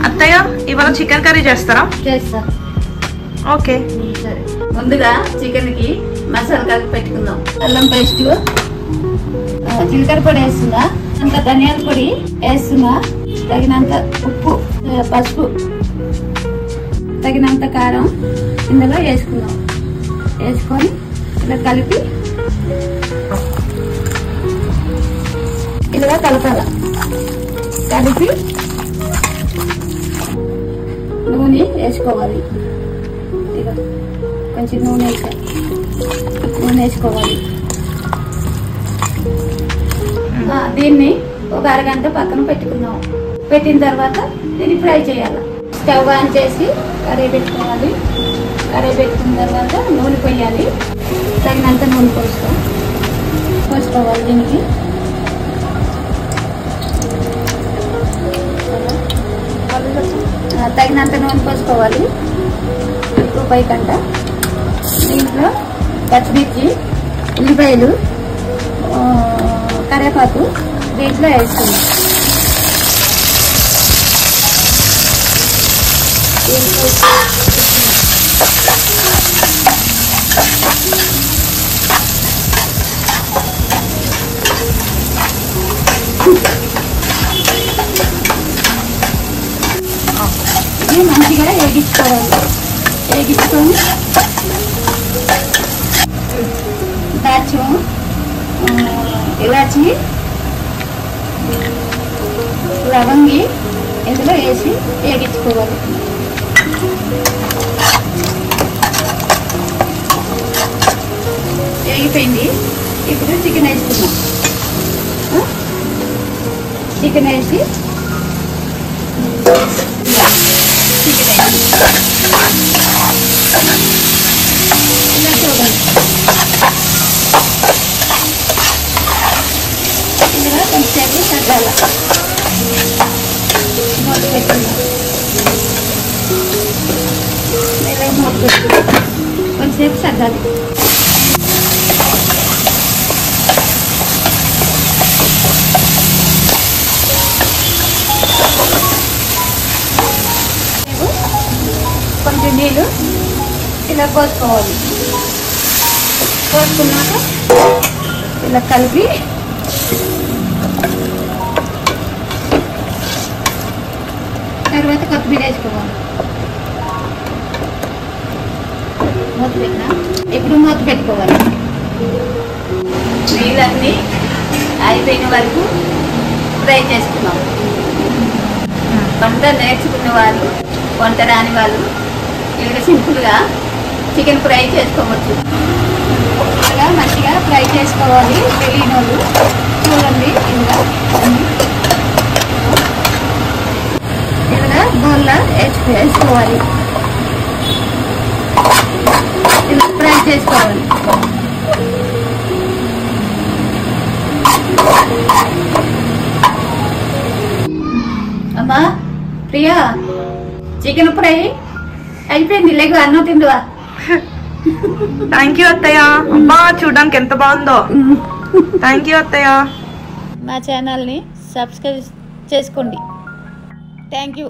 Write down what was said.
అత్తయ్య ఇవాళ chicken curry చేస్తారా? చేస్తా. ఓకే, సరే. ముందుగా చికెన్ కి మసాలా కలిపి పెట్టుకుందాం. అల్లం పేస్ట్, జీలకర్ర పొడి వేస్తున్నా, అంత ధనియాల పొడి వేస్తున్నా, తగినంత ఉప్పు, పసుపు, తగినంత కారం ఇందులో వేసుకుందాం. వేసుకొని ఇలా కలిపి ఇలా కలపాల. కలిపి నూనె వేసుకోవాలి. ఇక కొంచెం నూనె వేసుకోవాలి. దీన్ని ఒక అరగంట పక్కన పెట్టుకుందాం. పెట్టిన తర్వాత దీన్ని ఫ్రై చేయాలి. స్టవ్ ఆన్ చేసి కర్రీ పెట్టుకోవాలి. కర్రీ పెట్టుకున్న తర్వాత నూనె పోయాలి. తగినంత నూనె పోసుకోవాలి. దీనికి తగినంత నూనె పోసుకోవాలి. రూపాయి కంట. దీంట్లో పచ్చిమిర్చి, ఉల్లిపాయలు, కరివేపాకు దీంట్లో వేసుకుందాం. ఇది మంచిగా వేగించుకోవాలి. వేగించుకొని దాల్చిన ఇలాచి, లవంగి ఇందులో వేసి వేగించుకోవాలి. వేగిపోయింది. ఇప్పుడు చికెన్ వేసుకున్నాం. చికెన్ వేసి ఇలా చూడండి. ఇందులో కొంచెంసేపు తగ్గాల. మూత పెట్టుకుందాం. ఇలా మూత పెట్టుకుందాం. కొంచెంసేపు తగ్గాలి. కొంచెం నీళ్ళు ఇలా పోసుకోవాలి. పోసుకున్నాక ఇలా కలిపి తర్వాత కొత్తిమీర వేసుకోవాలి. మూత పెట్టినా. ఇప్పుడు మూత పెట్టుకోవాలి. నీళ్ళన్నీ అయిపోయిన వరకు ఫ్రై చేసుకున్నాం. వంట నేర్చుకునే వాళ్ళు, వంట రాని వాళ్ళు ఇలా సింపుల్గా చికెన్ ఫ్రై చేసుకోవచ్చు. ఇలా మంచిగా ఫ్రై చేసుకోవాలి. తెలియని వాళ్ళు చూడండి. ఇలా బౌల్లో వేసుకోవాలి. ఇలా ఫ్రై చేసుకోవాలి. అమ్మా ప్రియా, చికెన్ ఫ్రై అయిపోయింది. లేకు అన్నం తిందువా? థ్యాంక్ యూ అత్తయ్య. అమ్మా చూడడానికి ఎంత బాగుందో. థ్యాంక్ యూ అత్తయ్య. మా ఛానల్ని సబ్స్క్రైబ్ చేసుకోండి. Thank you.